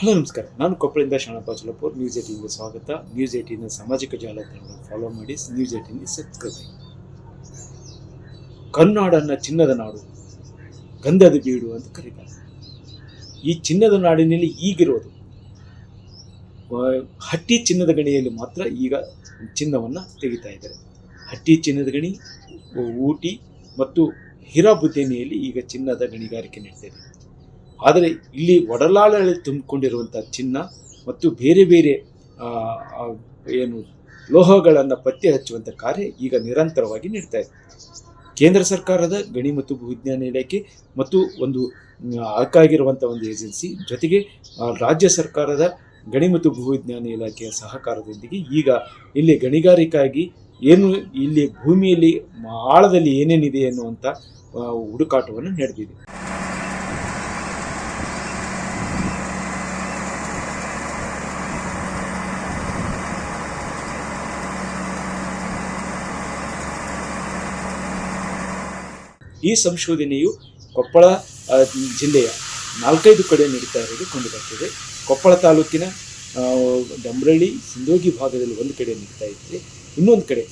Hello ನಮಸ್ಕಾರ, ನಾನು ಕೊಪ್ಪಳದಿಂದ Sharanappa news 18ಗೆ ಸ್ವಾಗತ. ನ್ಯೂಸ್ 18ನ ಸಾಮಾಜಿಕ ಜಾಲತಾಣಗಳನ್ನು ಫಾಲೋ ಮಾಡಿ, ನ್ಯೂಸ್ 18ಗೆ ಸಬ್ಸ್ಕ್ರೈಬ್ ಆಗಿ. ಕರ್ನಾಡನ್ನ ಚಿನ್ನದ ನಾಡು, ಗಂಧದ ಬೀಡು ಅಂತ ಕರೀತಾರೆ. ಈ ಚಿನ್ನದ ನಾಡಿನಲ್ಲಿ ಈಗಿರೋದು ಹಟ್ಟಿ ಚಿನ್ನದ ಗಣಿಯಲ್ಲಿ ಮಾತ್ರ ಈಗ ಚಿನ್ನವನ್ನು ತೆಗಿತಾ ಇದ್ದಾರೆ. ಹಟ್ಟಿ ಚಿನ್ನದ ಗಣಿ, ಊಟಿ ಮತ್ತು ಹಿರಾಬುದ್ದೇನಿಯಲ್ಲಿ ಈಗ ಚಿನ್ನದ ಗಣಿಗಾರಿಕೆ ನಡೀತಾ ಇದೆ. ಆದರೆ ಇಲ್ಲಿ ಒಡಲಾಳಲ್ಲಿ ತುಂಬಿಕೊಂಡಿರುವಂಥ ಚಿನ್ನ ಮತ್ತು ಬೇರೆ ಬೇರೆ ಲೋಹಗಳನ್ನು ಪತ್ತೆ ಹಚ್ಚುವಂಥ ಕಾರ್ಯ ಈಗ ನಿರಂತರವಾಗಿ ನಡೀತಾ ಇದೆ. ಕೇಂದ್ರ ಸರ್ಕಾರದ ಗಣಿ ಮತ್ತು ಭೂವಿಜ್ಞಾನ ಇಲಾಖೆ ಮತ್ತು ಒಂದು ಆಯ್ಕಾಗಿರುವಂಥ ಒಂದು ಏಜೆನ್ಸಿ ಜೊತೆಗೆ ರಾಜ್ಯ ಸರ್ಕಾರದ ಗಣಿ ಮತ್ತು ಭೂವಿಜ್ಞಾನ ಇಲಾಖೆಯ ಸಹಕಾರದೊಂದಿಗೆ ಈಗ ಇಲ್ಲಿ ಗಣಿಗಾರಿಕೆಯಾಗಿ ಇಲ್ಲಿ ಭೂಮಿಯಲ್ಲಿ ಆಳದಲ್ಲಿ ಏನೇನಿದೆ ಅನ್ನುವಂಥ ಹುಡುಕಾಟವನ್ನು ನಡೆದಿದೆ. ಈ ಸಂಶೋಧನೆಯು ಕೊಪ್ಪಳ ಜಿಲ್ಲೆಯ 4-5 ಕಡೆ ನಡೀತಾ ಇರೋದು ಕಂಡುಬರ್ತದೆ. ಕೊಪ್ಪಳ ತಾಲೂಕಿನ ಡಂಬ್ರಳ್ಳಿ, ಸಿಂದೋಗಿ ಭಾಗದಲ್ಲಿ ಒಂದು ಕಡೆ ನಡೀತಾ ಇದ್ದರೆ, ಇನ್ನೊಂದು ಕಡೆ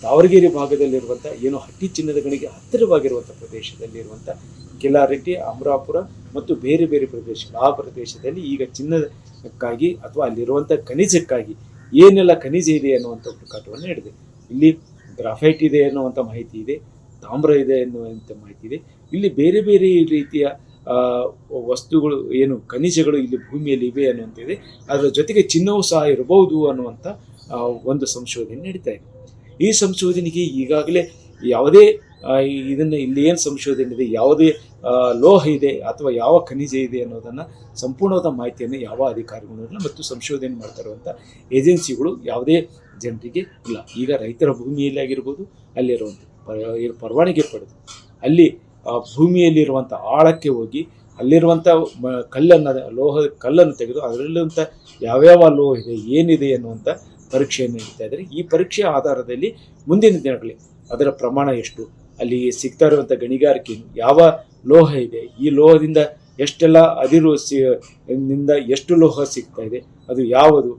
ತಾವರಗೆರೆ ಭಾಗದಲ್ಲಿರುವಂಥ ಹಟ್ಟಿ ಚಿನ್ನದ ಗಣಿಗೆ ಹತ್ತಿರವಾಗಿರುವಂಥ ಪ್ರದೇಶದಲ್ಲಿರುವಂಥ ಕಿಲಾರೆಡ್ಡಿ, ಅಮರಾಪುರ ಮತ್ತು ಬೇರೆ ಬೇರೆ ಪ್ರದೇಶಗಳು, ಆ ಪ್ರದೇಶದಲ್ಲಿ ಈಗ ಚಿನ್ನಕ್ಕಾಗಿ ಅಥವಾ ಅಲ್ಲಿರುವಂಥ ಖನಿಜಕ್ಕಾಗಿ ಏನೆಲ್ಲ ಖನಿಜ ಇದೆ ಅನ್ನುವಂಥ ಹುಡುಕಾಟವನ್ನು ನಡೆದಿದೆ. ಇಲ್ಲಿ ಗ್ರಾಫೈಟ್ ಇದೆ ಅನ್ನುವಂಥ ಮಾಹಿತಿ ಇದೆ, ತಾಮ್ರ ಇದೆ ಎನ್ನುವಂಥ ಮಾಹಿತಿ ಇದೆ. ಇಲ್ಲಿ ಬೇರೆ ಬೇರೆ ರೀತಿಯ ವಸ್ತುಗಳು ಖನಿಜಗಳು ಇಲ್ಲಿ ಭೂಮಿಯಲ್ಲಿ ಇವೆ ಅನ್ನುವಂತಿದೆ. ಅದರ ಜೊತೆಗೆ ಚಿನ್ನವೂ ಸಹ ಇರಬಹುದು ಅನ್ನುವಂಥ ಒಂದು ಸಂಶೋಧನೆ ನಡೀತಾ ಇದೆ. ಈ ಸಂಶೋಧನೆಗೆ ಈಗಾಗಲೇ ಯಾವುದೇ ಇಲ್ಲಿ ಏನು ಸಂಶೋಧನೆ ಇದೆ, ಯಾವುದೇ ಲೋಹ ಇದೆ ಅಥವಾ ಯಾವ ಖನಿಜ ಇದೆ ಅನ್ನೋದನ್ನು ಸಂಪೂರ್ಣವಾದ ಮಾಹಿತಿಯನ್ನು ಯಾವ ಅಧಿಕಾರಿಗಳು ಇಲ್ಲ ಮತ್ತು ಸಂಶೋಧನೆ ಮಾಡ್ತಾ ಇರುವಂಥ ಏಜೆನ್ಸಿಗಳು ಯಾವುದೇ ಜನರಿಗೆ ಇಲ್ಲ. ಈಗ ರೈತರ ಭೂಮಿಯಲ್ಲಿ ಆಗಿರ್ಬೋದು, ಅಲ್ಲಿರುವಂಥ ಪರವಾನಗಿ ಪಡೆದು ಅಲ್ಲಿ ಭೂಮಿಯಲ್ಲಿರುವಂಥ ಆಳಕ್ಕೆ ಹೋಗಿ ಅಲ್ಲಿರುವಂಥ ಲೋಹದ ಕಲ್ಲನ್ನು ತೆಗೆದು ಅದರಲ್ಲಿರುವಂಥ ಯಾವ್ಯಾವ ಲೋಹ ಇದೆ, ಏನಿದೆ ಅನ್ನುವಂಥ ಪರೀಕ್ಷೆಯನ್ನು ನಡೀತಾ ಇದ್ದಾರೆ. ಈ ಪರೀಕ್ಷೆಯ ಆಧಾರದಲ್ಲಿ ಮುಂದಿನ ದಿನಗಳಲ್ಲಿ ಅದರ ಪ್ರಮಾಣ ಎಷ್ಟು, ಅಲ್ಲಿ ಸಿಗ್ತಾ ಇರುವಂಥ ಗಣಿಗಾರಿಕೆ ಯಾವ ಲೋಹ ಇದೆ, ಈ ಲೋಹದಿಂದ ಎಷ್ಟೆಲ್ಲ ನಿಂದ ಎಷ್ಟು ಲೋಹ ಸಿಗ್ತಾ ಇದೆ, ಅದು ಯಾವುದು,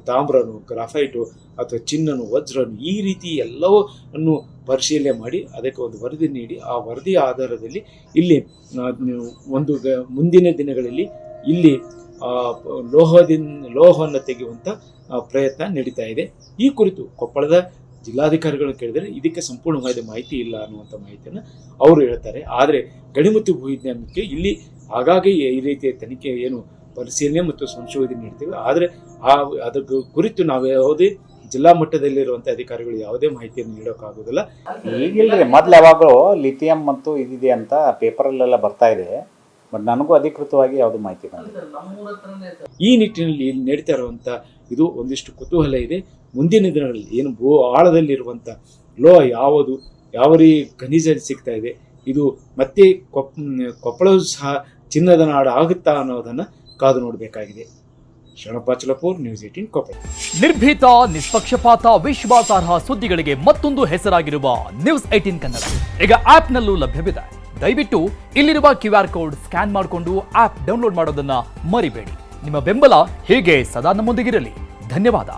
ತಾಮ್ರನು, ಗ್ರಾಫೈಟು ಅಥವಾ ಚಿನ್ನನು, ವಜ್ರನು, ಈ ರೀತಿ ಎಲ್ಲವನ್ನು ಪರಿಶೀಲನೆ ಮಾಡಿ ಅದಕ್ಕೆ ಒಂದು ವರದಿ ನೀಡಿ, ಆ ವರದಿಯ ಆಧಾರದಲ್ಲಿ ಇಲ್ಲಿ ಮುಂದಿನ ದಿನಗಳಲ್ಲಿ ಇಲ್ಲಿ ಲೋಹವನ್ನು ತೆಗೆಯುವಂಥ ಪ್ರಯತ್ನ ನಡೀತಾ ಇದೆ. ಈ ಕುರಿತು ಕೊಪ್ಪಳದ ಜಿಲ್ಲಾಧಿಕಾರಿಗಳನ್ನು ಕೇಳಿದರೆ ಇದಕ್ಕೆ ಸಂಪೂರ್ಣವಾದ ಮಾಹಿತಿ ಇಲ್ಲ ಅನ್ನುವಂಥ ಮಾಹಿತಿಯನ್ನು ಅವರು ಹೇಳ್ತಾರೆ. ಆದರೆ ಗಣಿ ಮತ್ತು ಭೂವಿಜ್ಞಾನಕ್ಕೆ ಇಲ್ಲಿ ಆಗಾಗ್ಗೆ ಈ ರೀತಿಯ ತನಿಖೆ ಪರಿಶೀಲನೆ ಮತ್ತು ಸಂಶೋಧನೆ ನೀಡ್ತೇವೆ. ಆದರೆ ಅದರ ಕುರಿತು ನಾವು ಯಾವುದೇ ಜಿಲ್ಲಾ ಮಟ್ಟದಲ್ಲಿರುವಂಥ ಅಧಿಕಾರಿಗಳು ಯಾವುದೇ ಮಾಹಿತಿಯನ್ನು ನೀಡೋಕ್ಕಾಗೋದಿಲ್ಲ. ಈಗಿಲ್ರಿ, ಮೊದಲು ಯಾವಾಗಲೂ ಲಿಥಿಯಂ ಮತ್ತು ಇದಿದೆ ಅಂತ ಪೇಪರಲ್ಲೆಲ್ಲ ಬರ್ತಾ ಇದೆ, ಬಟ್ ನನಗೂ ಅಧಿಕೃತವಾಗಿ ಯಾವುದು ಮಾಹಿತಿ ಬಂದಿಲ್ಲ. ಈ ನಿಟ್ಟಿನಲ್ಲಿ ಇಲ್ಲಿ ನಡೀತಾ ಇರುವಂಥ ಇದು ಒಂದಿಷ್ಟು ಕುತೂಹಲ ಇದೆ. ಮುಂದಿನ ದಿನಗಳಲ್ಲಿ ಭೂ ಆಳದಲ್ಲಿರುವಂಥ ಲೋಹ ಯಾವುದು, ಯಾವ ಖನಿಜ ಸಿಗ್ತಾ ಇದೆ, ಇದು ಮತ್ತೆ ಕೊಪ್ಪಳವು ಸಹ ಚಿನ್ನದ ನಾಡು ಆಗುತ್ತಾ ಅನ್ನೋದನ್ನು ಕಾದು ನೋಡಬೇಕಾಗಿದೆ. ಶರಣಪ್ಪ, ನ್ಯೂಸ್ 18 ಕೊಪ್ಪಳ. ನಿರ್ಭೀತ, ನಿಷ್ಪಕ್ಷಪಾತ, ವಿಶ್ವಾಸಾರ್ಹ ಸುದ್ದಿಗಳಿಗೆ ಮತ್ತೊಂದು ಹೆಸರಾಗಿರುವ ನ್ಯೂಸ್ 18 ಕನ್ನಡ ಈಗ ಆಪ್ನಲ್ಲೂ ಲಭ್ಯವಿದೆ. ದಯವಿಟ್ಟು ಇಲ್ಲಿರುವ QR ಕೋಡ್ ಸ್ಕ್ಯಾನ್ ಮಾಡಿಕೊಂಡು ಆಪ್ ಡೌನ್ಲೋಡ್ ಮಾಡೋದನ್ನ ಮರಿಬೇಡಿ. ನಿಮ್ಮ ಬೆಂಬಲ ಹೀಗೆ ಸದಾ ನಮ್ಮೊಂದಿಗಿರಲಿ. ಧನ್ಯವಾದ.